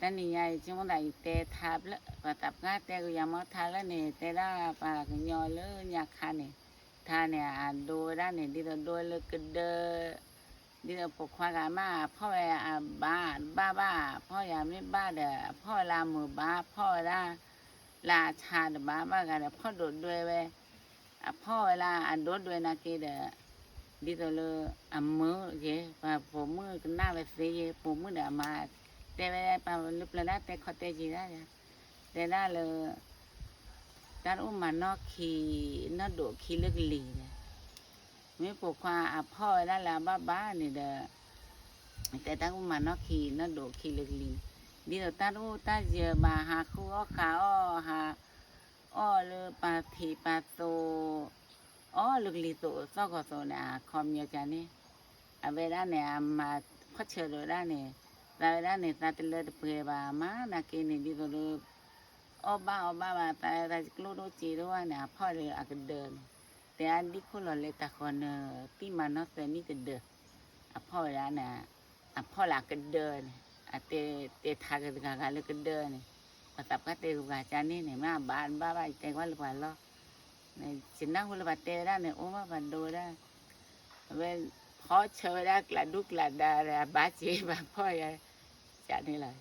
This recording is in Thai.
ตอนนี้ยายช่วงไหนเตะทับแล้วประตับงาเตะก็ยังมาทาแล้วเนี่ยเตะได้ปากยอเลยอยากคันเนี่ยทาเนี่ยดูได้เนี่ยดีต่อดูเลยก็เดอดีต่อปกควากามาพ่อแม่บ้าพ่ออย่าไม่บ้าเด้อพ่อลามือบ้าพ่อลาชาเด้อบ้ากันเด้อพ่อโดดด้วยเว้ยพ่อเวลาโดดด้วยนะกีเด้อดีต่อเลยมือเย่ผมมือก็น่าไปเสียผมมือเด้อมาแต่เวลาปาลุกแล้วแต่ขอเตจีได้แต่ได้เลยตอนอุ้มมานอกขี่นอดูขี่เลือกลีเนี่ยไม่ปกความพ่อได้แล้วบ้าเนี่ยเด้อแต่ตอนอุ้มมานอกขี่นอดูขี่เลือกลีดีแต่ตอนอุ้มตาเจอมาหาคู่ขาหาเลยปาทีปาโตเลือกลีโตซอกโตเนี่ยคอมเยอะจังนี่เวลาเนี่ยมาพัชเชอร์ได้เนี่ยแต่เวลาเนี่ยตาติเลือดเปรี้ยบมานักเก็นดีตัวเลยบ้าแต่กลัวโดนจีด้วยเนี่ยพ่อเลยก็เดินแต่อันนี้คนเราเลยตะคนที่มันนอกแต่นี่ก็เดินพ่อเวลาเนี่ยพ่อหลักก็เดินเตะทางกันเลยก็เดินแต่ก็เตะกับจานนี่เนี่ยมาบ้าแต่ว่าหรือเปล่าล่ะเนี่ยฉันนั่งคนละบัดเตะได้เนี่ยว่าบัดโดได้เว้นพอเชยได้กระดุกกระดาบ้าจีบ้าพ่อยังจานนี่เลย